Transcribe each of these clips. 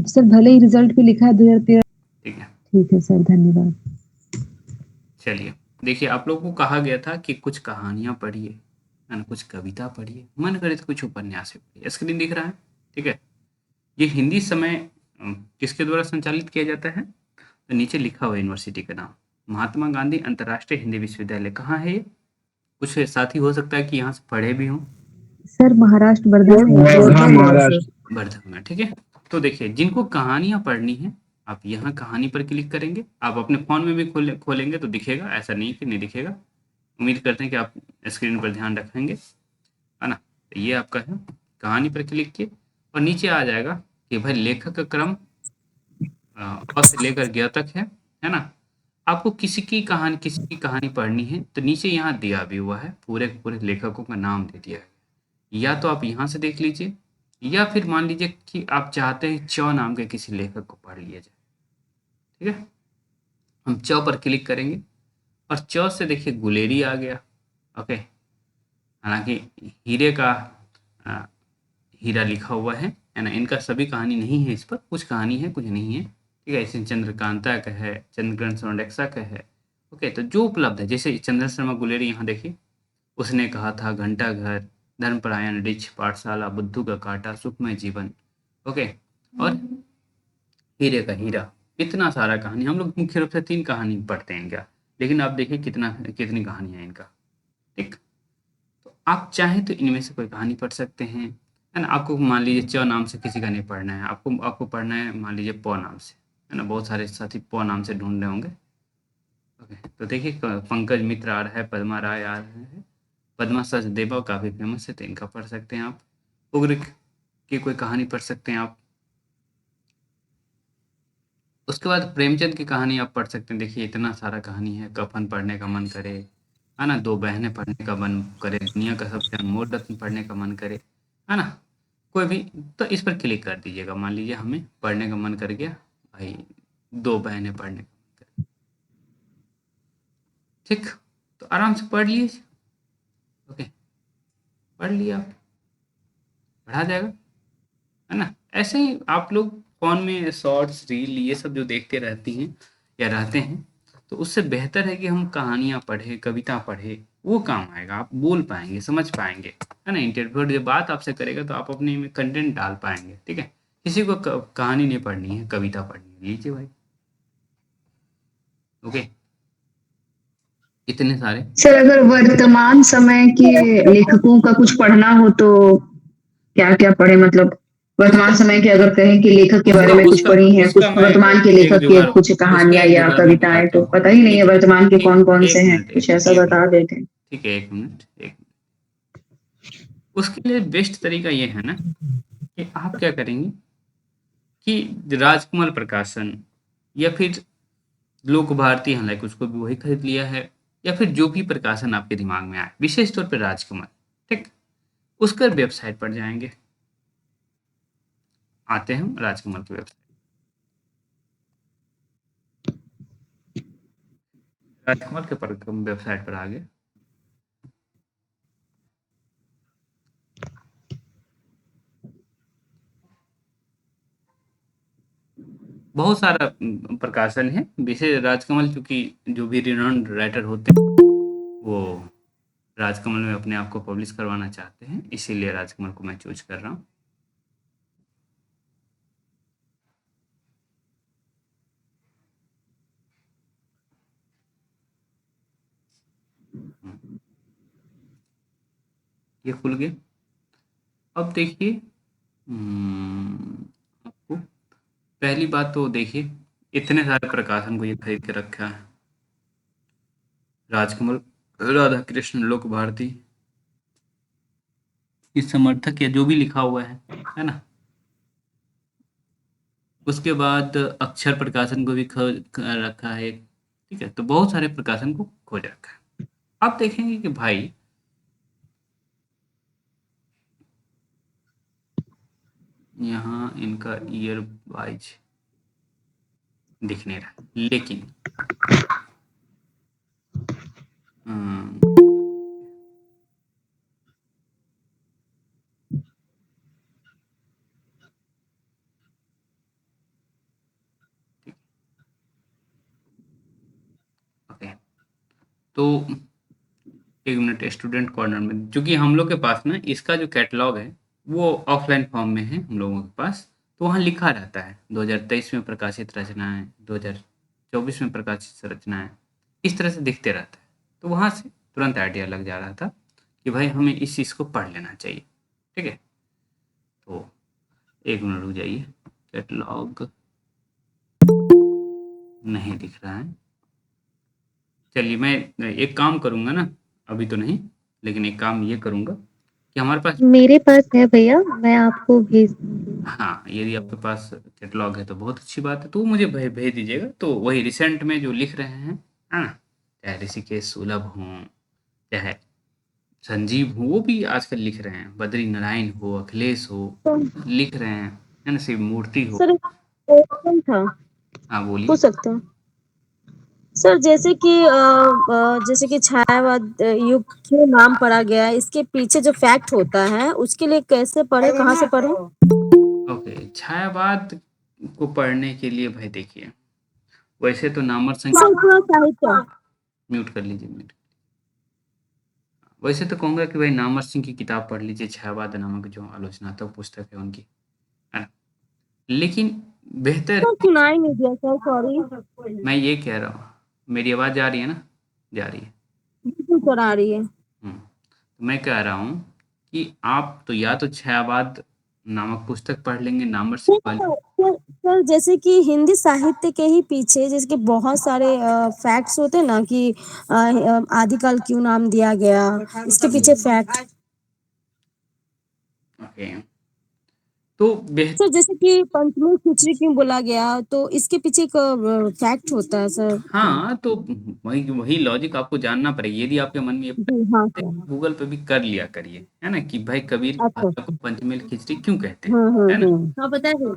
Sir भले ही result पे लिखा है 2013। ठीक है, ठीक है सर, धन्यवाद। चलिए। देखिए, आप लोगों को कहा गया था कि कुछ कहानियाँ पढ़िए, है ना? कुछ कविता पढ़िए, मन करे तो कुछ उपन्यास ही पढ़िए। स्क्रीन दिख रहा है, ठीक है? ये हिंदी समय किसके द्वारा संचालित किया जाता है? तो नीचे लिखा हुआ है यूनिवर्सिटी का नाम, महात्मा गांधी अंतर्राष्ट्रीय हिंदी विश्वविद्यालय। कहाँ है ये? कुछ साथी हो सकता है कि यहाँ से पढ़े भी हों। सर महाराष्ट्र, वर्धा में है। वर्धा, महाराष्ट्र। वर्धा में, ठीक है? तो देखिए, जिनको कहानियाँ पढ़नी है, आप यहाँ कहानी पर क्लिक करेंगे। आप अपने फ़ोन में भी खोलेंगे तो दिखेगा, ऐसा नहीं कि नहीं दिखेगा। उम्मीद करते हैं कि आप स्क्रीन पर ध्यान रखेंगे, है ना? तो ये आपका है, कहानी पर क्लिक किए और नीचे आ जाएगा कि भाई लेखक का क्रम अ से लेकर ग तक है ना? आपको किसी की कहानी पढ़नी है तो नीचे यहाँ दिया भी हुआ है, पूरे के पूरे लेखकों का नाम दे दिया है। या तो आप यहाँ से देख लीजिए, या फिर मान लीजिए कि आप चाहते हैं च नाम के किसी लेखक को पढ़ लिया जाए, ठीक है? हम च पर क्लिक करेंगे और च से देखिए गुलेरी आ गया, ओके? हालाँकि हीरे का अ, हीरा लिखा हुआ है ना? इनका सभी कहानी नहीं है इस पर, कुछ कहानी है, कुछ नहीं है, ठीक है? ऐसे चंद्रकांता का है, चंद्रग्रहण सोनाडेक्सा का है, ओके? तो जो उपलब्ध है, जैसे चंद्र शर्मा गुलेरी यहाँ देखिए, उसने कहा था घंटाघर, धर्मपरायण, रिछ, पाठशाला, बुद्धू का कांटा, सुखमय जीवन, ओके? और हीरे का हीरा, इतना सारा कहानी। हम लोग मुख्य रूप से 3 कहानी पढ़ते हैं क्या? लेकिन आप देखिए कितनी कहानियाँ हैं इनका, ठीक? तो आप चाहें तो इनमें से कोई कहानी पढ़ सकते हैं, है ना? आपको मान लीजिए च नाम से किसी का नहीं पढ़ना है, आपको आपको पढ़ना है मान लीजिए प नाम से, है ना? बहुत सारे साथी प नाम से ढूँढ रहे होंगे, ओके? तो देखिए पंकज मित्र आ रहा है, पद्मा राय आ रहे हैं, पद्मा सचदेवा काफ़ी फेमस है तो इनका पढ़ सकते हैं आप। उग्र की कोई कहानी पढ़ सकते हैं आप। उसके बाद प्रेमचंद की कहानी आप पढ़ सकते हैं। देखिए इतना सारा कहानी है, कफन पढ़ने का मन करे, है ना? दो बहनें पढ़ने का मन करे, दुनिया का सबसे अनमोल रत्न पढ़ने का मन करे, है ना? कोई भी, तो इस पर क्लिक कर दीजिएगा। मान लीजिए हमें पढ़ने का मन कर गया भाई, दो बहनें पढ़ने का मन करे, ठीक? तो आराम से पढ़ लीजिए, ओके? पढ़ लिया आप, पढ़ा जाएगा, है ना? ऐसे ही आप लोग फ़ोन में शॉर्ट्स, रील ये सब जो देखते रहती हैं या रहते हैं, तो उससे बेहतर है कि हम कहानियाँ पढ़ें, कविता पढ़ें, वो काम आएगा। आप बोल पाएँगे, समझ पाएँगे, है ना? इंटरव्यूअर जब बात आपसे करेगा तो आप अपने में कंटेंट डाल पाएँगे, ठीक है? किसी को क कहानी नहीं पढ़नी है, कविता पढ़नी है, लीजिए भाई, ओके? इतने सारे सर अगर वर्तमान समय के लेखकों का कुछ पढ़ना हो तो क्या क्या पढ़े, मतलब वर्तमान उसका समय के अगर कहें कि लेखक के बारे उसका में कुछ उसका पढ़ी हैं, उसका कुछ मैं वर्तमान के एक लेखक के जुगाड़ कुछ उसका कहानियां एक या जुगाड़ मैं कविताएं, बताता तो हूँ। पता ही नहीं है देखिए, वर्तमान के एक कौन कौन से एक हैं, मिनट कुछ एक ऐसा एक बता मिनट देते हैं। ठीक है, 1 मिनट, 1 उसके लिए बेस्ट तरीका ये है ना कि आप क्या करेंगे कि राजकमल प्रकाशन या फिर लोक भारती, हालाँकि उसको भी वही खरीद लिया है, या फिर जो भी प्रकाशन आपके दिमाग में आए, विशेष तौर पे राजकमल, ठीक? उसका वेबसाइट पर जाएँगे, आते हैं हम राजकमल की वेबसाइट, राजकमल के पर वेबसाइट पर आ गए। बहुत सारा प्रकाशन है, विशेष राजकमल, चूँकि जो भी रिनाउंड राइटर होते हैं, वो राजकमल में अपने आप को पब्लिश करवाना चाहते हैं, इसीलिए राजकमल को मैं चूज़ कर रहा हूँ। हुँ, ये खुल गया। अब देखिए, आपको पहली बात तो देखिए, इतने सारे प्रकाशन को ये खरीद के रखा है। राजकमल, राधा कृष्ण, लोक भारती, ये समर्थक या जो भी लिखा हुआ है ना? उसके बाद अक्षर प्रकाशन को भी रखा है, ठीक है? तो बहुत सारे प्रकाशन को खोज रखा है। आप देखेंगे कि भाई यहाँ इनका ईयर वाइज दिख नहीं रहा, लेकिन अम, तो एक मिनट, स्टूडेंट कॉर्नर में चूंकि हम लोग के पास ना इसका जो कैटलॉग है वो ऑफलाइन फॉर्म में है हम लोगों के पास, तो वहाँ लिखा रहता है 2023 में प्रकाशित रचनाएं, 2024 में प्रकाशित रचनाएं, इस तरह से दिखते रहता है। तो वहाँ से तुरंत आइडिया लग जा रहा था कि भाई हमें इस चीज़ को पढ़ लेना चाहिए। ठीक है, तो एक मिनट रुक जाइए, कैटलॉग नहीं दिख रहा है। चलिए मैं एक काम करूँगा ना, अभी तो नहीं, लेकिन एक काम ये करूँगा कि हमारे पास मेरे पास है भैया, मैं आपको भेज दूंगी। हाँ, यदि आपके पास कैटलॉग है तो बहुत अच्छी बात है, तो वो मुझे भेज दीजिएगा। तो वही रिसेंट में जो लिख रहे हैं, है ना, चाहे ऋषिकेश सुलभ हों, चाहे संजीव हो, वो भी आजकल लिख रहे हैं, बद्री नारायण हो, अखिलेश हो, लिख रहे हैं, है ना, शिव मूर्ति हो। सर क्वेश्चन था, हाँ बोलिए। पूछ सकते हैं सर? जैसे कि छायावाद युग क्यों नाम पड़ा गया है, इसके पीछे जो फैक्ट होता है उसके लिए कैसे पढ़े, कहाँ से पढ़े? ओके, छायावाद को पढ़ने के लिए भाई देखिए, वैसे तो नामर संख्या सर थोड़ा साहित्य। म्यूट कर लीजिए, म्यूट। वैसे तो कहूँगा कि भाई नामर सिंह की किताब पढ़ लीजिए, छायावाद नामक जो आलोचनात्मक पुस्तक है उनकी, है ना। लेकिन बेहतर, सर सुनाई नहीं दिया सर, सॉरी। मैं ये कह रहा हूँ, मेरी आवाज़ जा रही है ना? जा रही है। बिल्कुल सर आ रही है। तो मैं कह रहा हूँ कि आप तो या तो छायावाद नामक पुस्तक पढ़ लेंगे नामर सिंह वाली। सर जैसे कि हिंदी साहित्य के ही पीछे जैसे कि बहुत सारे फैक्ट्स होते हैं ना कि आदिकाल क्यों नाम दिया गया, इसके पीछे फैक्ट। ओके, तो बेहतर, सर जैसे कि पंचमेल खिचड़ी क्यों बोला गया, तो इसके पीछे एक फैक्ट होता है सर। हाँ, तो वही वही लॉजिक आपको जानना पड़ेगा। यदि आपके मन में ये जी हाँ प्रश्न है, सर। गूगल पे भी कर लिया करिए, है ना, कि भाई कबीर की अच्छा। भाषा को पंचमेल खिचड़ी क्यों कहते हैं, है ना। हाँ बताइए।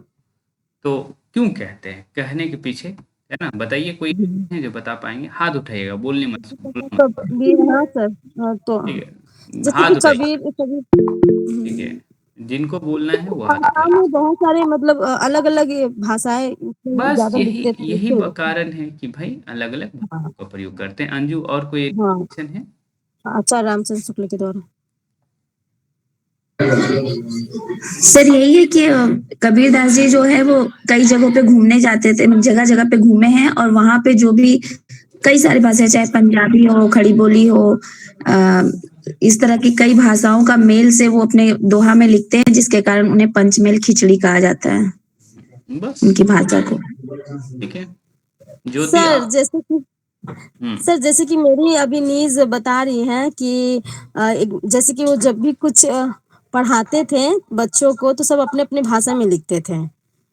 तो क्यों कहते हैं, कहने के पीछे, है ना, बताइए, कोई है जो बता पाएंगे? हाथ उठाइएगा, बोलने मत, बोलना मत। कबीर, हाँ सर। तो ठीक है, जैसे हाथ कि उठाइए। कबीर कबीर ठीक है, जिनको बोलना है वो हाथ भाषा उठाइए। में बहुत सारे मतलब अलग अलग भाषाएं बस ज्यादा यही लिखते थे यही इसके। कारण है कि भाई अलग अलग भाषाओं का प्रयोग करते हैं। अंजू, और कोई एक हाँ, क्वेश्चन है? आचार्य रामचंद्र शुक्ल के द्वारा। सर यही है कि कबीरदास जी जो है वो कई जगहों पे घूमने जाते थे, जगह जगह पे घूमे हैं, और वहां पे जो भी कई सारी भाषाएं, चाहे पंजाबी हो, खड़ी बोली हो, इस तरह की कई भाषाओं का मेल से वो अपने दोहा में लिखते हैं, जिसके कारण उन्हें पंचमेल खिचड़ी कहा जाता है, बस उनकी भाषा को। ठीक है, ज्योति सर आप। जैसे कि सर जैसे कि मेरी अभी नीज बता रही है कि जैसे कि वो जब भी कुछ पढ़ाते थे बच्चों को तो सब अपने अपने भाषा में लिखते थे,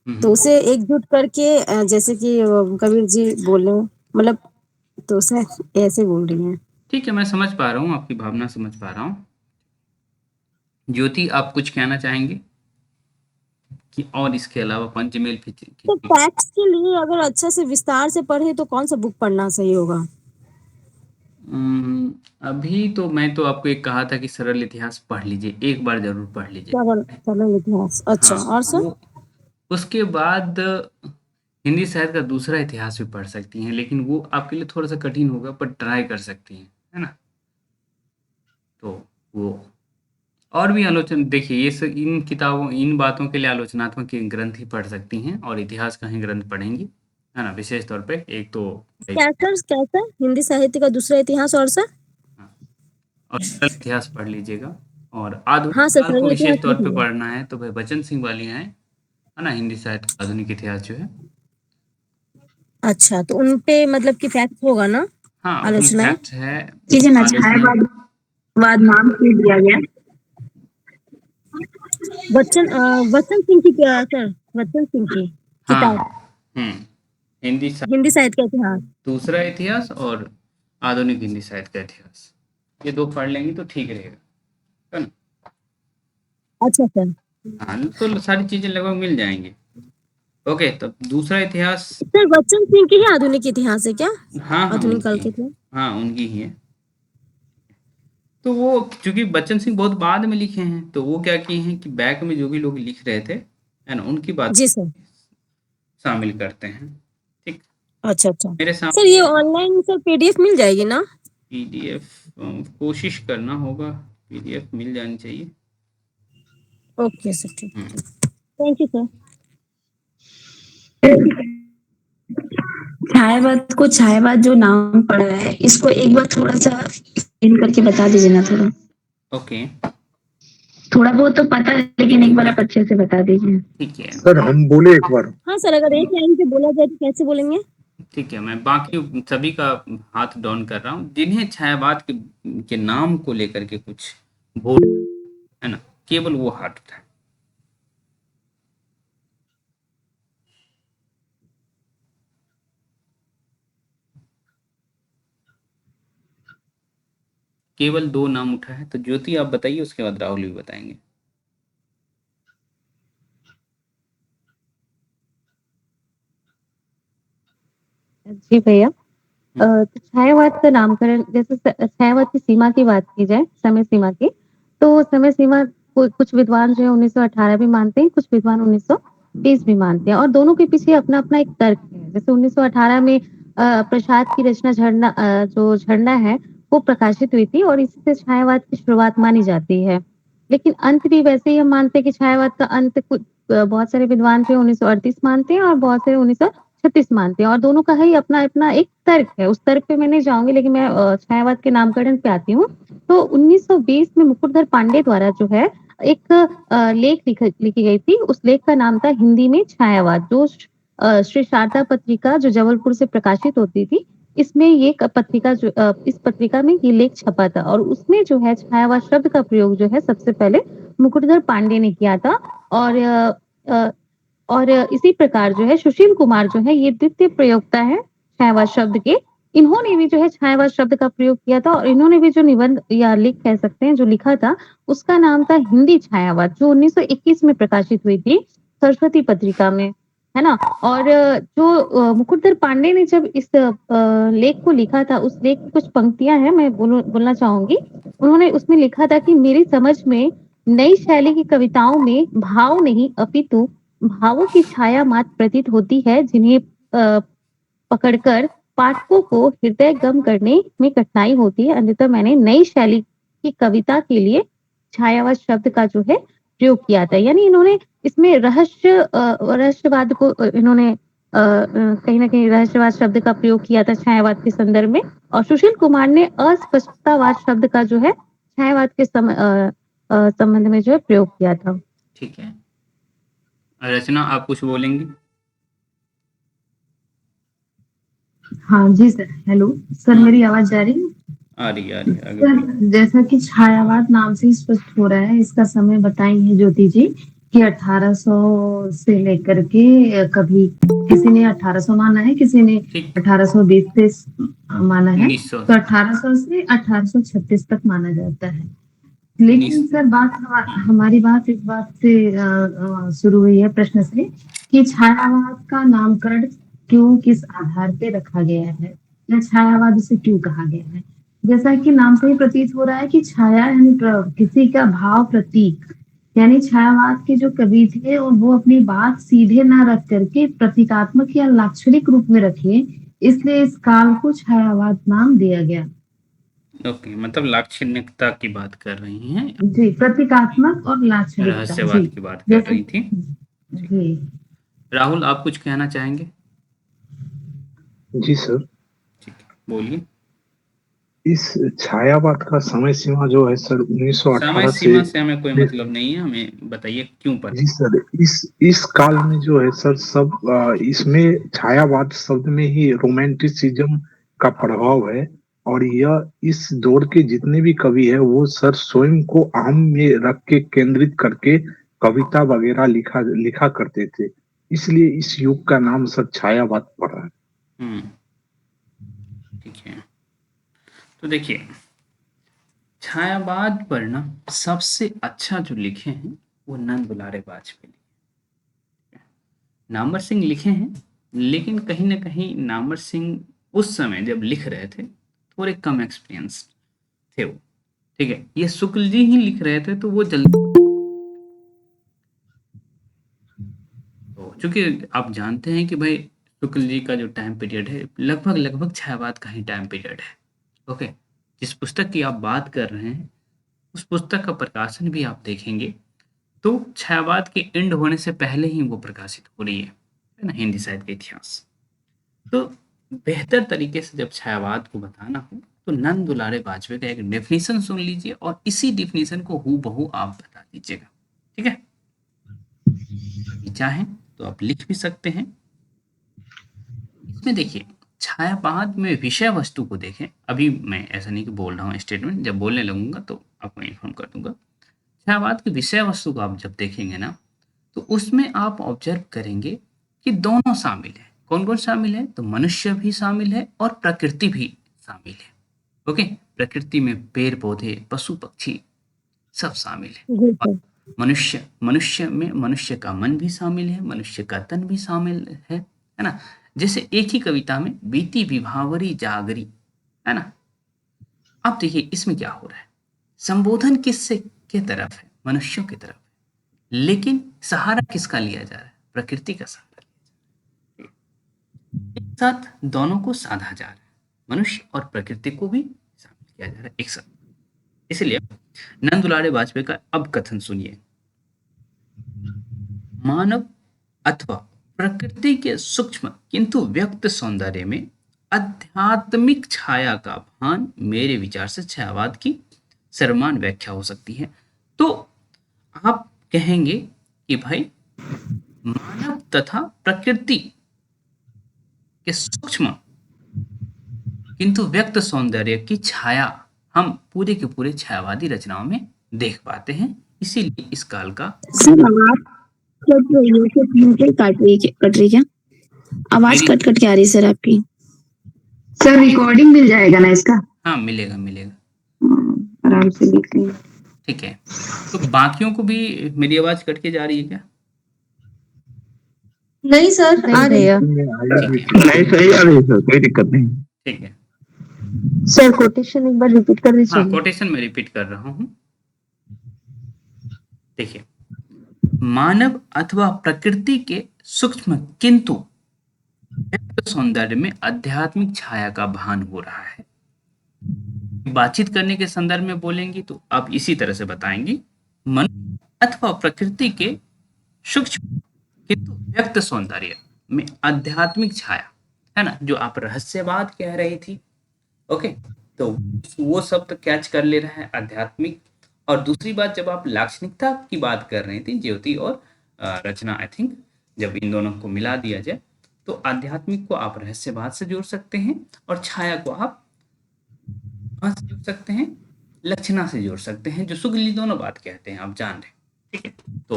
तो उसे एकजुट करके जैसे कि कबीर जी बोले, मतलब तो सर ऐसे बोल रही हैं। ठीक है, मैं समझ पा रहा हूँ, आपकी भावना समझ पा रहा हूँ। ज्योति, आप कुछ कहना चाहेंगे कि और इसके अलावा पंचमेल तो फैक्ट्स के लिए अगर अच्छा से विस्तार से पढ़े तो कौन सा बुक पढ़ना सही होगा? अभी तो मैं तो आपको एक कहा था कि सरल इतिहास पढ़ लीजिए, एक बार जरूर पढ़ लीजिए। सरल सरल इतिहास, अच्छा। हाँ, और सर? वो उसके बाद हिंदी साहित्य का दूसरा इतिहास भी पढ़ सकती हैं, लेकिन वो आपके लिए थोड़ा सा कठिन होगा, पर ट्राई कर सकती हैं, है ना। तो वो और भी आलोचना देखिए, ये सब इन किताबों, इन बातों के लिए आलोचनात्मक ग्रंथ ही पढ़ सकती हैं, और इतिहास का ही ग्रंथ पढ़ेंगी, है ना, विशेष तौर पे एक तो क्या सर, क्या सर? हिंदी साहित्य का दूसरा इतिहास, और सर? हाँ, और सरल इतिहास पढ़ लीजिएगा। और आधुनिक हाँ सर, काल को सरल इतिहास विशेष तौर लिख पे लिया। पढ़ना है तो भाई बचन सिंह वाली हैं, है ना, हिंदी साहित्य का आधुनिक इतिहास जो है। अच्छा, तो उन पे मतलब कि फैक्ट होगा ना, हाँ, उसमें आलोचनाएं? फैक्ट है, चीजें ना, आलोचना। छायावाद नाम क्यों दिया गया? बच्चन सिंह की क्या सर? बच्चन सिंह की हाँ, किताब, हिंदी हिंदी साहित्य का इतिहास। दूसरा इतिहास और आधुनिक हिंदी साहित्य का इतिहास, ये दो पढ़ लेंगे तो ठीक रहेगा, है ना। अच्छा सर। हाँ, तो सारी चीजें लगभग मिल जाएंगी। ओके, तो दूसरा इतिहास। सर बच्चन सिंह की ही आधुनिक इतिहास है क्या? हाँ हाँ, आधुनिक काल उनकी, के इतिहास। हाँ उनकी ही है। तो वो चूंकि बच्चन सिंह बहुत बाद में लिखे हैं, तो वो क्या किए हैं कि बैक में जो भी लोग लिख रहे थे, है ना, उनकी बात जी सर। शामिल करते हैं। ठीक, अच्छा अच्छा। मेरे सर ये सामने ऑनलाइन सर पीडीएफ मिल जाएगी ना? पीडीएफ कोशिश करना होगा, पीडीएफ मिल जानी चाहिए। ओके सर, ठीक हम्म, थैंक यू सर। छायावाद को छायावाद जो नाम पड़ा है, इसको एक बार थोड़ा सा एक्सप्लेन करके बता दीजिए ना थोड़ा। ओके थोड़ा बहुत तो पता है, लेकिन एक बार आप अच्छे से बता दीजिए। ठीक है। सर हम बोले एक बार। हाँ सर, अगर एक लाइन से बोला जाए तो कैसे बोलेंगे? ठीक है, मैं बाकी सभी का हाथ डाउन कर रहा हूँ, जिन्हें छायावाद के नाम को लेकर के कुछ बोल है ना, केवल वो हाथ उठाए। केवल 2 नाम उठा है, तो ज्योति आप बताइए, उसके बाद राहुल भी बताएंगे। जी भैया। तो छायावाद का नामकरण, जैसे छायावाद की सीमा की बात की जाए, समय सीमा की, तो समय सीमा कुछ विद्वान जो है 1918 भी मानते हैं, कुछ विद्वान 1920 भी मानते हैं, और दोनों के पीछे अपना अपना एक तर्क है। जैसे 1918 में प्रसाद की रचना झरना, जो झरना है वो प्रकाशित हुई थी, और इसी से छायावाद की शुरुआत मानी जाती है। लेकिन अंत भी वैसे ही हम मानते हैं कि छायावाद का अंत कुछ बहुत सारे विद्वान जो 1938 मानते हैं, और बहुत सारे 1936 मानते हैं, और दोनों का ही अपना अपना एक तर्क है। उस तर्क पे मैं नहीं जाऊंगी, लेकिन मैं छायावाद के नामकरण पे आती हूँ। तो 1920 में मुकुटधर पांडे द्वारा जो है एक लेख लिखी गई थी। उस लेख का नाम था हिंदी में छायावाद, जो श्री शारदा पत्रिका जो जबलपुर से प्रकाशित होती थी, इसमें ये पत्रिका जो इस पत्रिका में ये लेख छपा था, और उसमें जो है छायावाद शब्द का प्रयोग जो है सबसे पहले मुकुटधर पांडे ने किया था। और अ, और इसी प्रकार जो है सुशील कुमार जो है ये द्वितीय प्रयोक्ता है छायावाद शब्द के। इन्होंने भी जो है छायावाद शब्द का प्रयोग किया था, और इन्होंने भी जो निबंध या लेख कह सकते हैं जो लिखा था, उसका नाम था हिंदी छायावाद, जो 1921 में प्रकाशित हुई थी सरस्वती पत्रिका में, है ना। और जो मुकुटधर पांडे ने जब इस लेख को लिखा था, उस लेख की कुछ पंक्तियां हैं, मैं बोलना चाहूंगी। उन्होंने उसमें लिखा था कि मेरी समझ में नई शैली की कविताओं में भाव नहीं अपितु भावों की छाया मात्र प्रतीत होती है, जिन्हें पकड़कर पाठकों को हृदय गम करने में कठिनाई होती है। अन्यथा मैंने नई शैली की कविता के लिए छायावाद शब्द का जो है प्रयोग किया था। यानी इन्होंने इसमें रहस्यवाद को इन्होंने कहीं ना कहीं रहस्यवाद शब्द का प्रयोग किया था छायावाद के संदर्भ में। और सुशील कुमार ने अस्पष्टतावाद शब्द का जो है छायावाद के संबंध में जो है प्रयोग किया था। ठीक है, रचना आप कुछ बोलेंगी? हाँ जी सर, हेलो सर, मेरी आवाज जा रही है? आ रही आगे सर, जैसा कि छायावाद नाम से स्पष्ट हो रहा है, इसका समय बताई है ज्योति जी कि 1800 से लेकर के कभी किसी ने 1800 माना है, किसी ने 1820 से माना है, तो 1800 से 1836 तक माना जाता है। लेकिन सर हमारी बात इस बात से शुरू हुई है, प्रश्न से, कि छायावाद का नामकरण क्यों, किस आधार पे रखा गया है, या छायावाद उसे क्यों कहा गया है। जैसा कि नाम से ही प्रतीत हो रहा है कि छाया यानी किसी का भाव प्रतीक, यानी छायावाद के जो कवि थे और वो अपनी बात सीधे ना रख करके प्रतीकात्मक या लाक्षणिक रूप में रखे, इसलिए इस काल को छायावाद नाम दिया गया। ओके, मतलब लाक्षणिकता की बात कर रही हैं जी, प्रतीकात्मक और लाक्षणिकता, रहस्यवाद की बात कर रही थी जी। राहुल, आप कुछ कहना चाहेंगे? जी सर, ठीक है, बोलिए। इस छायावाद का समय सीमा जो है सर समय 1918 सीमा से हमें कोई मतलब नहीं है, हमें बताइए क्यों पर। जी सर, इस काल में जो है सर सब इसमें छायावाद शब्द में ही रोमांटिसिज्म का प्रभाव है। और यह इस दौर के जितने भी कवि है वो सर स्वयं को अहम में रख के केंद्रित करके कविता वगैरह लिखा लिखा करते थे। इसलिए इस युग का नाम सर छायावाद पड़ा है। ठीक है, तो देखिए, छायावाद पर ना सबसे अच्छा जो लिखे हैं वो नंद दुलारे वाजपेयी, नामवर सिंह लिखे हैं, लेकिन कहीं ना कहीं नामवर सिंह उस समय जब लिख रहे थे थोड़े कम एक्सपीरियंस थे वो। ठीक है, ये शुक्ल जी ही लिख रहे थे, तो वो जल्दी, तो चूंकि आप जानते हैं कि भाई शुक्ल जी का जो टाइम पीरियड है लगभग लगभग छायावाद का ही टाइम पीरियड है। ओके, जिस पुस्तक की आप बात कर रहे हैं उस पुस्तक का प्रकाशन भी आप देखेंगे तो छायावाद के एंड होने से पहले ही वो प्रकाशित हो रही है ना, हिंदी साहित्य का इतिहास। तो बेहतर तरीके से जब छायावाद को बताना हो तो नंद दुलारे बाजपेयी का एक डेफिनेशन सुन लीजिए और इसी डेफिनेशन को हूबहू आप बता दीजिएगा, ठीक है। यदि चाहें तो आप लिख भी सकते हैं। इसमें देखिए छायावाद में विषय वस्तु को देखें। अभी मैं ऐसा नहीं कि बोल रहा हूँ स्टेटमेंट, जब बोलने लगूंगा तो आपको इन्फॉर्म कर दूंगा। छायावाद की विषय वस्तु को आप जब देखेंगे ना तो उसमें आप ऑब्जर्व करेंगे कि दोनों शामिल है। कौन कौन शामिल है? तो मनुष्य भी शामिल है और प्रकृति भी शामिल है। ओके, प्रकृति में पेड़ पौधे पशु पक्षी सब शामिल है। जी और सर। मनुष्य में मनुष्य का मन भी शामिल है, मनुष्य का तन भी शामिल है ना। जैसे एक ही कविता में बीती विभावरी जागरी, है ना। अब देखिए इसमें क्या हो रहा है, संबोधन किससे के तरफ है? मनुष्यों की तरफ है, लेकिन सहारा किसका लिया जा रहा है? प्रकृति का सहारा लिया जा रहा है। एक साथ दोनों को साधा जा रहा है, मनुष्य और प्रकृति को भी शामिल किया जा रहा है एक साथ। इसलिए नंद दुलारे बाजपेयी का अब कथन सुनिए। मानव अथवा प्रकृति के सूक्ष्म किंतु व्यक्त सौंदर्य में आध्यात्मिक छाया का भान मेरे विचार से छायावाद की सर्वमान्य व्याख्या हो सकती है। तो आप कहेंगे कि भाई मानव तथा प्रकृति के सूक्ष्म किंतु व्यक्त सौंदर्य की छाया हम पूरे के पूरे छायावादी रचनाओं में देख पाते हैं। इसीलिए इस काल का सर आवाज कट रही है, कुछ मुझे कट रही क्या? आवाज मेरी कट कट के आ रही है सर आपकी। सर रिकॉर्डिंग मिल जाएगा ना इसका? हाँ मिलेगा मिलेगा, आराम से लिख लेंगे। ठीक है। तो बाकियों को भी मेरी आवाज कट के जा रही है क्या? नहीं सर, आ रही है। नहीं सही आ रही है सर, कोई दिक्कत नहीं। ठीक है, सर कोटेशन एक बार रिपीट कर हाँ दीजिए। कोटेशन में रिपीट कर रहा हूँ। देखिए, मानव अथवा प्रकृति के सूक्ष्म किंतु व्यक्त सौंदर्य में आध्यात्मिक छाया का भान हो रहा है। बातचीत करने के संदर्भ में बोलेंगी तो आप इसी तरह से बताएंगी, मनुष्य अथवा प्रकृति के सूक्ष्म किंतु व्यक्त सौंदर्य में आध्यात्मिक छाया, है ना, जो आप रहस्यवाद कह रही थी। ओके, तो वो शब्द कैच कर ले रहा है आध्यात्मिक। और दूसरी बात, जब आप लाक्षणिकता की बात कर रही थी, ज्योति और रचना, आई थिंक जब इन दोनों को मिला दिया जाए तो आध्यात्मिक को आप रहस्यवाद से जोड़ सकते हैं और छाया को आप कहाँ से जोड़ सकते हैं? लक्षणा से जोड़ सकते हैं, जो सुगली दोनों बात कहते हैं, आप जान रहे हैं, ठीक है। तो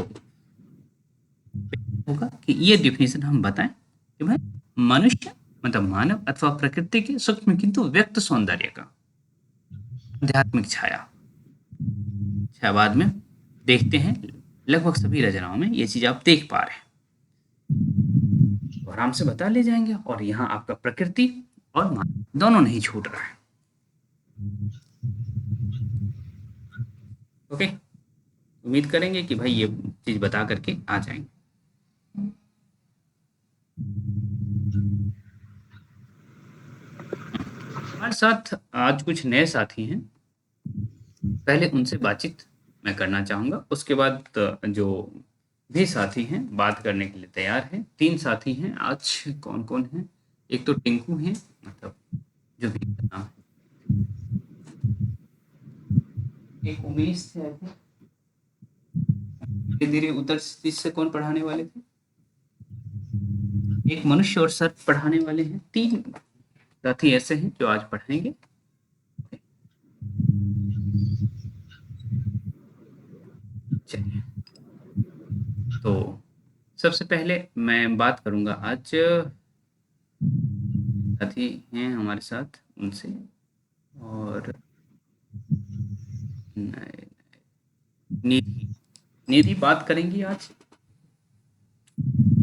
होगा कि ये डिफिनेशन हम बताएं कि भाई मनुष्य मतलब मानव अथवा प्रकृति के सूक्ष्म किंतु व्यक्त सौंदर्य का आध्यात्मिक छाया छायावाद में देखते हैं। लगभग सभी रचनाओं में ये चीज आप देख पा रहे हैं, तो आराम से बता ले जाएंगे। और यहाँ आपका प्रकृति और मानव दोनों नहीं छूट रहा है। ओके, उम्मीद करेंगे कि भाई ये चीज बता करके आ जाएंगे। हमारे साथ आज कुछ नए साथी हैं, पहले उनसे बातचीत मैं करना चाहूँगा, उसके बाद जो भी साथी हैं बात करने के लिए तैयार हैं। 3 साथी हैं आज। कौन कौन हैं? एक तो टिंकू हैं, मतलब जो भी नाम है, एक उमेश थे, धीरे धीरे उत्तर से कौन पढ़ाने वाले थे? एक मनुष्य और सर्प पढ़ाने वाले हैं। 3 साथी ऐसे हैं जो आज पढ़ाएंगे। चलिए, तो सबसे पहले मैं बात करूंगा, आज साथी हैं हमारे साथ उनसे, और निधि निधि बात करेंगी आज।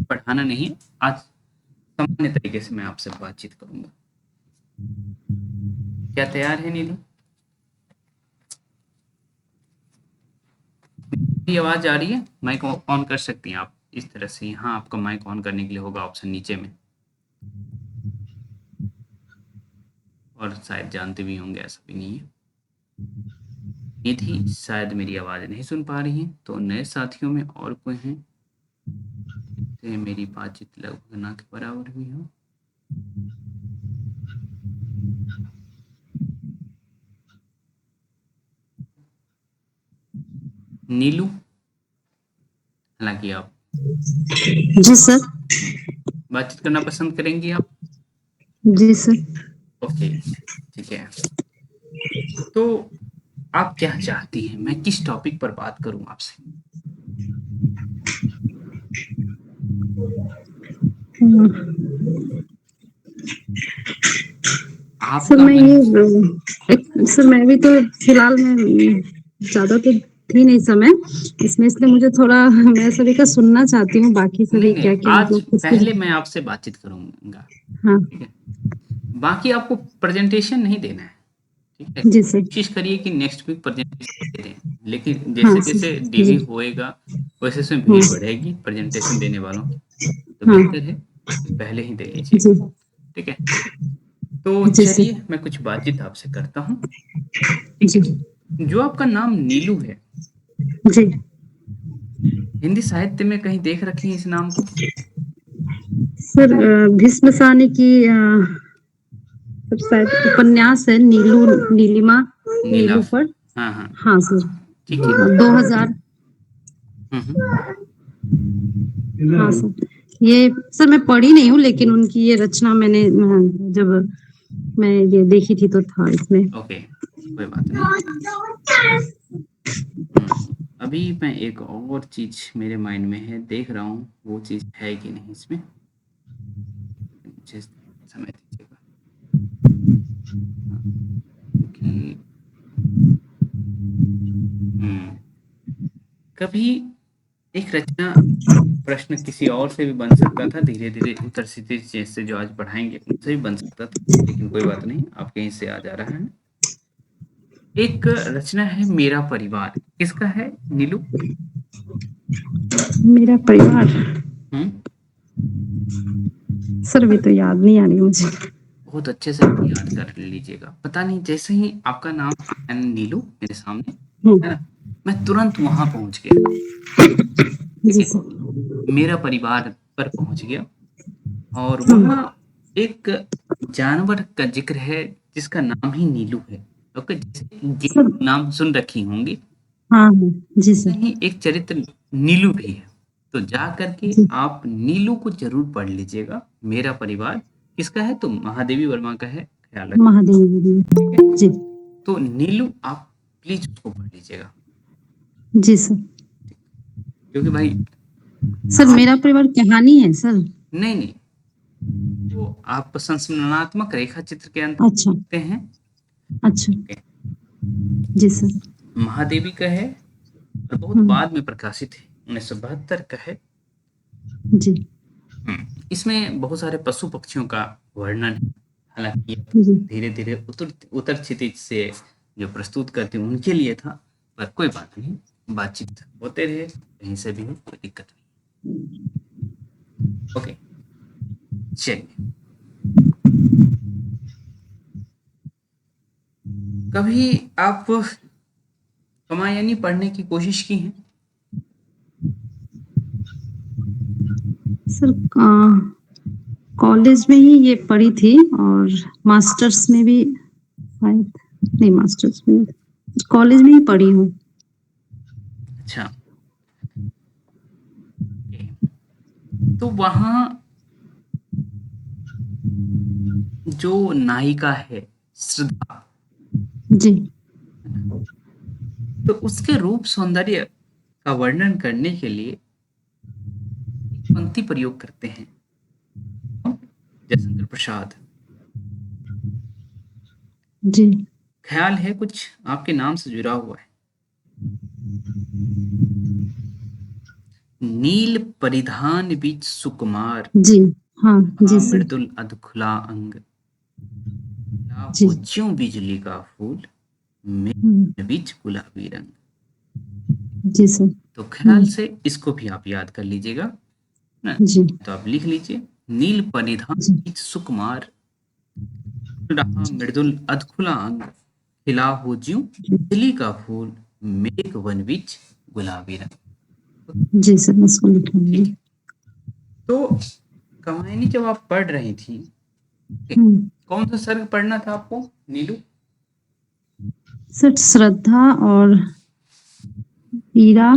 पढ़ाना नहीं, आज सामान्य तरीके से मैं आपसे बातचीत करूंगा। क्या तैयार है निधि? मेरी आवाज आ रही है? माइक ऑन कर सकती हैं आप इस तरह से। यहाँ आपका माइक ऑन करने के लिए होगा ऑप्शन नीचे में, और शायद जानते भी होंगे, ऐसा भी नहीं है। निधि शायद मेरी आवाज़ नहीं सुन पा रही हैं, तो नए साथियों में और कोई हैं जिनसे मेरी बातचीत लगभग ना के बराबर हुई हो? नीलू, हालाँकि आप जी सर। बातचीत करना पसंद करेंगी आप? जी सर। ओके, ठीक है। तो आप क्या चाहती हैं? मैं किस टॉपिक पर बात करूँ आपसे? सर आपका मैं मन सर मैं भी तो फिलहाल में ज्यादा तो थी नहीं समय इसमें, इसलिए मुझे थोड़ा मैं सभी का सुनना चाहती हूँ, बाकी नहीं, सभी क्या नहीं, क्या आज मतलब किसकी। पहले मैं आपसे बातचीत करूँगा, हाँ ठीक है? बाकी आपको प्रेज़ेंटेशन नहीं देना है, ठीक है? जी सर। कोशिश करिए कि नेक्स्ट वीक प्रेज़ेंटेशन दे दें, लेकिन हाँ सर। जैसे-जैसे जी। डिले होएगा, वैसे-वैसे हाँ भीड़ बढ़ेगी प्रेज़ेंटेशन देने वालों की, तो हाँ बेहतर है कि पहले ही दे लीजिएगा, जी। ठीक है? तो जी सर। चलिए मैं कुछ बातचीत आपसे करता हूँ, ठीक जी। है? जो आपका नाम नीलू है, जी हिंदी साहित्य में कहीं देख रखी हैं इस नाम को? सर, भीष्म सानी की सब शायद उपन्यास है, नीलिमा नीला फूल, नीलूफर। हाँ, हाँ, हाँ सर। ठीक है। 2000। हुँ, हुँ। हाँ सर, ये सर मैं पढ़ी नहीं हूँ, लेकिन उनकी ये रचना मैंने जब मैं ये देखी थी तो था इसमें। ओके, कोई बात नहीं। अभी मैं एक और चीज़ मेरे माइंड में है, देख रहा हूँ वो चीज़ है कि नहीं इसमें। मुझे समय दीजिएगा। हाँ, क्योंकि कभी एक रचना प्रश्न किसी और से भी बन सकता था, धीरे-धीरे उत्तर-सीधी जैसे जो आज पढ़ाएँगे उनसे भी बन सकता था, लेकिन कोई बात नहीं, आपके यहीं से आ जा रहा है। एक रचना है मेरा परिवार, किसका है नीलू? मेरा परिवार। हुँ? सर अभी तो याद नहीं आ रही मुझे। बहुत अच्छे से आप याद कर लीजिएगा। पता नहीं जैसे ही आपका नाम आया ना नीलू मेरे सामने, है ना? मैं तुरंत वहाँ पहुँच गया, ठीक जी है? सर। मेरा परिवार पर पहुँच गया और वहाँ एक जानवर का ज़िक्र है जिसका नाम ही नीलू है। ओके, जैसे सर। गेंद नाम सुन रखी होंगी, हाँ हाँ जी वैसे सर। ही एक चरित्र नीलू भी है। तो जा कर के जी। आप नीलू को ज़रूर पढ़ लीजिएगा। मेरा परिवार किसका है? तो महादेवी वर्मा का है, ख़्याल रखिए, ठीक है? महादेव जी। तो नीलू आप प्लीज़ उसको पढ़ लीजिएगा, जी सर। क्योंकि भाई सर आप मेरा परिवार कहानी है सर। नहीं, नहीं, वो आप संस्मरणात्मक रेखा चित्र के अच्छा। अंतर्गत हैं। अच्छा। ओके, जी सर। महादेवी का है और बहुत हम्म, बाद में प्रकाशित है, 1972 का है। जी। इसमें बहुत सारे पशु पक्षियों का वर्णन है। हालाँकि ये जी। धीरे-धीरे उत्तर क्षितिज से जो प्रस्तुत करती हूँ उनके लिए था, पर कोई बात नहीं, बातचीत होते रहे, कहीं से भी हो, कोई दिक्कत नहीं। ओके, चलिए। कभी आप रामायणी पढ़ने की कोशिश की हैं? सर कॉलेज में ही ये पढ़ी थी, और मास्टर्स में भी शायद, नहीं मास्टर्स में, कॉलेज में ही पढ़ी हूँ। अच्छा, ओके। तो वहाँ जो नायिका है श्रद्धा, जी। तो उसके रूप सौंदर्य का वर्णन करने के लिए एक पंक्ति प्रयोग करते हैं। कौन? जयशंकर प्रसाद। जी। ख्याल है कुछ आपके नाम से जुड़ा हुआ है। नील परिधान बीच सुकुमार, जी। हाँ जी सर। मृदुल अधखुला अंग, जी। लाखों ज्यों बिजली का फूल, हम्म, मेरे बीच गुलाबी रंग। जी सर। तो ख्याल से इसको भी आप याद कर लीजिएगा ना। जी। तो आप लिख लीजिए, नील परिधान जी। बीच सुकुमार, रहा मृदुल अधखुला अंग, खिला हो ज्यों बिजली का फूल मेघ वन बिच गुलाबी रंग। जी सर, मैं इसको लिख लूंगी। ठीक है। तो कमायनी जब आप पढ़ रही थी, कौन सा सर्ग पढ़ना था आपको नीलू? सर श्रद्धा और ईरा।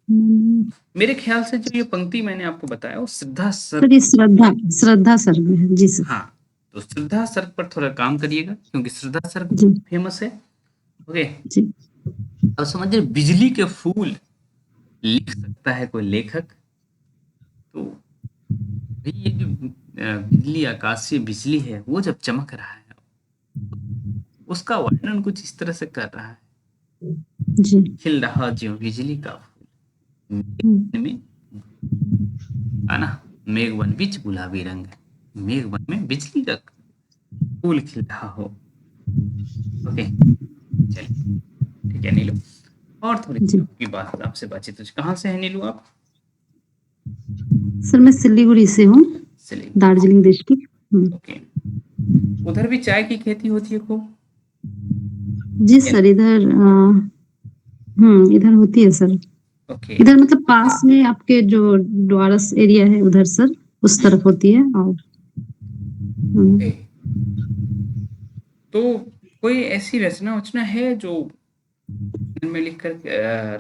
मेरे ख्याल से जो ये पंक्ति मैंने आपको बताया वो श्रद्धा सर्ग। सर ये श्रद्धा सर्ग में है। जी सर। हाँ, तो श्रद्धा सर्ग पर थोड़ा काम करिएगा क्योंकि श्रद्धा सर्ग जी फेमस है। ओके, जी अब समझिए बिजली के फूल लिख सकता है कोई लेखक, तो भाई ये जो बिजली, आकाशीय बिजली है, वो जब चमक रहा है उसका वर्णन कुछ इस तरह से कर रहा है, जी। खिल रहा ज्यों बिजली का फूल मेघ में, है ना, मेघ वन बिच गुलाबी रंग, मेघ वन में बिजली का फूल खिल रहा हो। ओके, चलिए ठीक है नीलू, और थोड़ी जी। आपकी बात, आपसे बातचीत। कहाँ से है नीलू आप? सर मैं सिलीगुड़ी से हूँ, सिलीगुड़ी। दार्जिलिंग डिस्ट्रिक्ट। ओके, उधर भी चाय की खेती होती है खूब? जी सर, इधर इधर होती है सर। ओके, इधर मतलब पास में आपके जो डुआरस एरिया है उधर सर, उस तरफ होती है। और ओके, तो कोई ऐसी रचना वचना है जो में लिख कर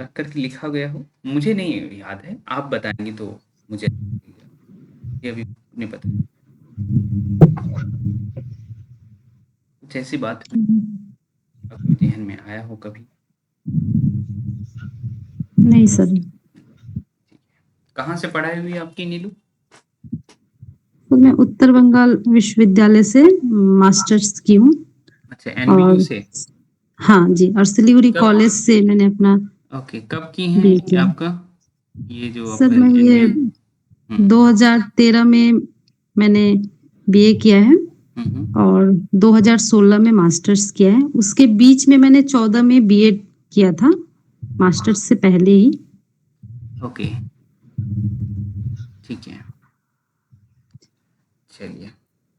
रख कर के लिखा गया हो? मुझे नहीं याद है, आप बताएंगी तो मुझे ये अभी नहीं पता। कुछ ऐसी बात आपके ध्यान में आया हो कभी? नहीं सर। कहाँ से पढ़ाई हुई आपकी नीलू? तो मैं उत्तर बंगाल विश्वविद्यालय से मास्टर्स की हूँ। अच्छा, एनबीयू से? हाँ जी, और सिलीगुड़ी कॉलेज से मैंने अपना ओके, कब की है बीए किया। आपका ये जो सर मैं ये 2013 में मैंने बीए किया है और 2016 में मास्टर्स किया है। उसके बीच में मैंने 14 में बीएड किया था, मास्टर्स से पहले ही। ओके, ठीक है, चलिए।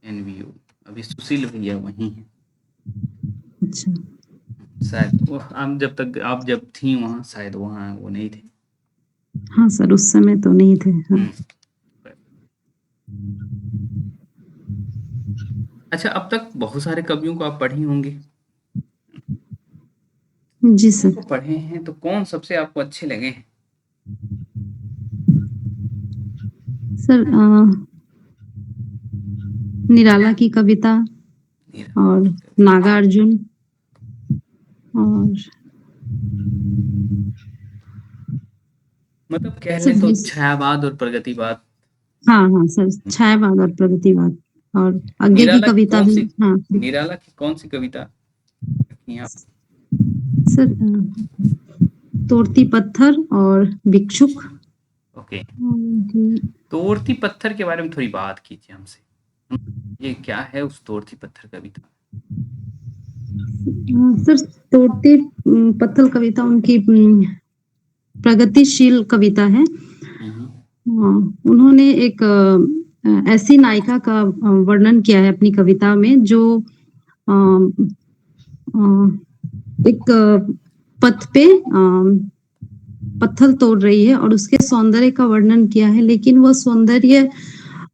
एनबीयू, अभी सुशील भैया वहीं हैं। अच्छा, शायद वो आप जब थी वहाँ, शायद वहाँ वो नहीं थे। हाँ सर, उस समय तो नहीं थे। हाँ। अच्छा, अब तक बहुत सारे कवियों को आप पढ़ी होंगी? जी सर। तो पढ़े हैं, तो कौन सबसे आपको अच्छे लगे हैं? सर निराला की कविता और नागार्जुन और मतलब कह लें तो छायावाद और प्रगतिवाद। हाँ सर, छायावाद और प्रगतिवाद और आगे की निराला कविता भी। हाँ निराला की कौन सी कविता रखी हैं आप? सर, तोड़ती पत्थर और भिक्षुक। ओके, तोड़ती पत्थर के बारे में थोड़ी बात कीजिए हमसे, ये क्या है उस तोड़ती पत्थर कविता? सर तोड़ती पत्थर कविता उनकी प्रगतिशील कविता है। उन्होंने एक ऐसी नायिका का वर्णन किया है अपनी कविता में जो एक पथ पे पत्थर तोड़ रही है और उसके सौंदर्य का वर्णन किया है, लेकिन वह सौंदर्य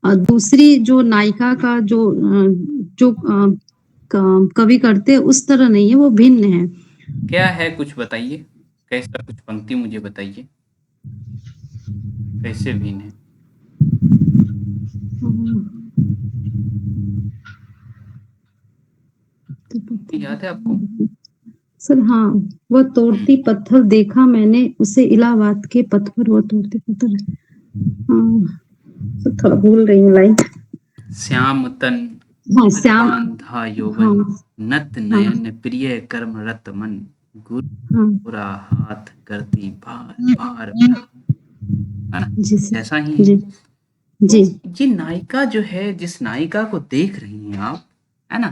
दूसरी जो नायिका का जो कवि करते उस तरह नहीं है, वो भिन्न है। क्या है, कुछ बताइए, कैसा, कुछ पंक्ति मुझे बताइए, कैसे भिन्न है? याद है आपको? सर हाँ, वह तोड़ती पत्थर देखा मैंने उसे इलाहाबाद के पथ पर, वो तोड़ती पत्थर। तो थोड़ा भूल रही हूँ लाइन। श्याम तन श्याम बांधा यौवन, नत नयन प्रिय कर्म रत मन, गुरु हाथ करती भार भार, है ना? ऐसा ही है। जी। तो ये नायिका जो है, जिस नायिका को देख रही हैं आप, है ना,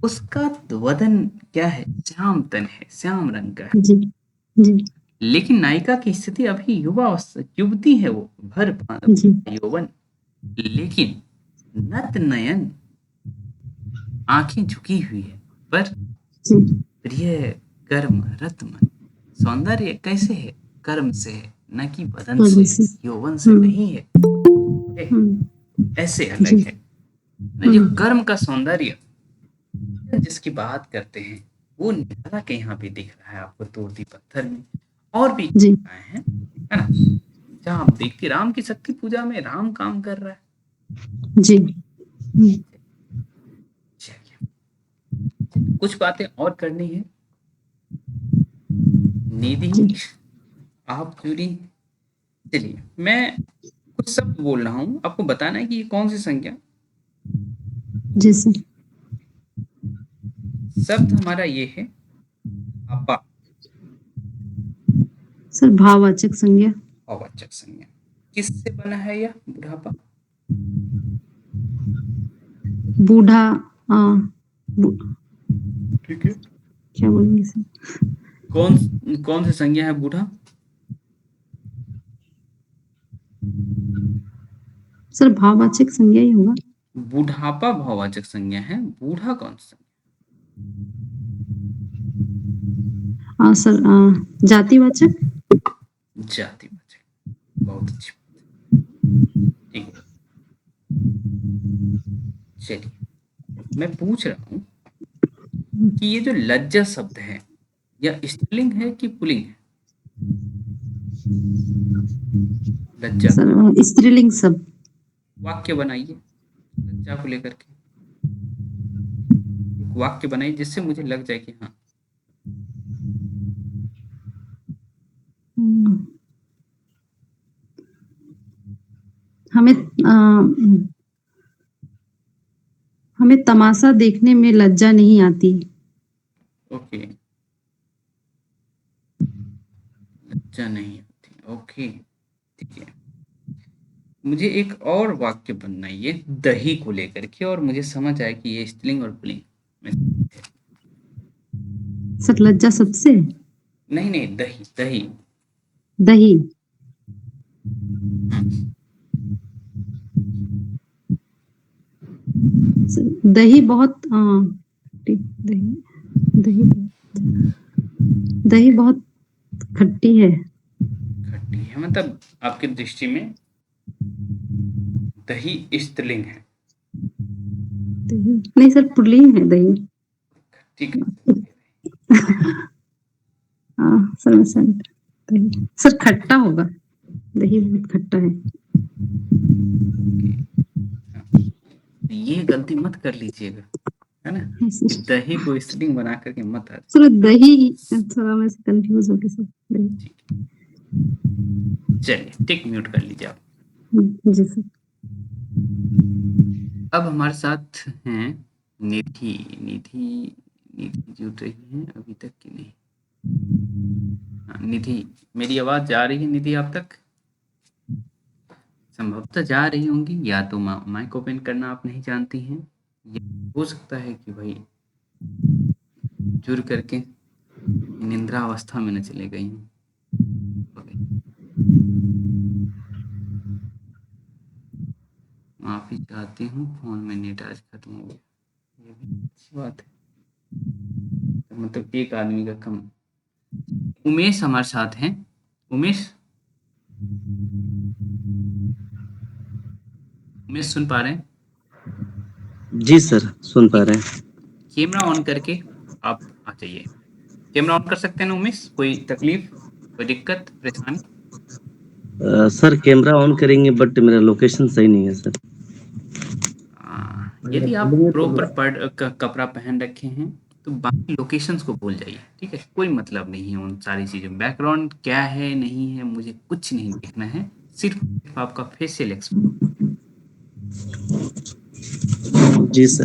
उसका वदन क्या है? श्याम तन है, श्याम रंग का है। जी। लेकिन नायिका की स्थिति अभी युवती है, वो भर यौवन, लेकिन नत नयन, आंखें झुकी हुई है, पर जी प्रिय कर्म रत्न, सौंदर्य कैसे है? कर्म से है, न कि बदन कर्म से, से यौवन से नहीं है। ठीक? ऐसे अलग जी है ना, जो कर्म का सौंदर्य जिसकी बात करते हैं, वो निराला के यहाँ भी दिख रहा है आपको तोड़ती पत्थर में, और भी जी आए हैं, है ना? जहाँ आप देखते राम की शक्ति पूजा में राम काम कर रहा है। जी चलिए, कुछ बातें और करनी है। निधि जी आप चुरी। चलिए, मैं कुछ शब्द बोल रहा हूँ, आपको बताना है कि ये कौन सी संज्ञा। जी सर। शब्द हमारा ये है आपा, सर भाववाचक संज्ञा। अवाचक संज्ञा। किससे बना है यह बुढ़ापा? बूढ़ा ठीक है। क्या बोलेंगे सर? कौन कौन सी संज्ञा है बूढ़ा? सर भाववाचक संज्ञा ही होगा। बुढ़ापा भाववाचक संज्ञा है, बूढ़ा कौन सा? सर जातिवाचक। जातिवाचक। बहुत अच्छी बात। ठीक है, चलिए, मैं पूछ रहा हूँ कि ये जो लज्जा शब्द है, यह स्त्रीलिंग है कि पुल्लिंग है? लज्जा। सर स्त्रीलिंग शब्द। वाक्य बनाइए लज्जा को लेकर के, एक वाक्य बनाइए जिससे मुझे लग जाए कि हाँ। हमें हमें तमाशा देखने में लज्जा नहीं आती। ओके, लज्जा नहीं आती। ओके, ठीक है। मुझे एक और वाक्य बनना है ये दही को लेकर के, और मुझे समझ आया कि ये स्त्रीलिंग और पुल्लिंग में है। सर लज्जा सबसे। नहीं नहीं, दही दही। दही। सर, दही बहुत दही दही दही बहुत खट्टी है। खट्टी है मतलब आपकी दृष्टि में दही स्त्रीलिंग है? दही नहीं सर, पुल्लिंग है दही। ठीक सर मैं दही सर खट्टा होगा। दही बहुत खट्टा है। ये गलती मत कर लीजिएगा, है ना, कि दही को स्त्रीलिंग बना करके मत आ। सर दही थोड़ा मैं कंफ्यूज हो गई सर। दही। चलिए, टिक म्यूट कर लीजिए आप। जी सर। अब हमारे साथ हैं निधि। निधि निधि जुड़ रही हैं अभी तक कि नहीं? हाँ, निधि, मेरी आवाज जा रही है निधि आप तक? संभवतः जा रही होंगी, या तो माइक ओपन करना आप नहीं जानती हैं, या हो सकता है कि भाई जुड़ करके निंद्रा अवस्था में न चले गई हूँ। माफी चाहती हूँ, फोन में नेट आज खत्म हो गया। ये भी अच्छी बात है, तो मतलब एक आदमी का कम। उमेश हमारे साथ हैं। उमेश, उमेश सुन पा रहे हैं? जी सर, सुन पा रहे हैं। कैमरा ऑन करके आप आ जाइए। कैमरा ऑन कर सकते हैं ना उमेश? कोई तकलीफ, कोई दिक्कत, परेशानी? सर कैमरा ऑन करेंगे बट मेरा लोकेशन सही नहीं है सर। यदि आप प्रॉपर कपड़ा पहन रखे हैं तो बाकी लोकेशंस को भूल जाइए, ठीक है? कोई मतलब नहीं है उन सारी चीज़ों, बैकग्राउंड क्या है नहीं है मुझे कुछ नहीं देखना है, सिर्फ आपका फेशियल एक्सप्रेशन। जी सर।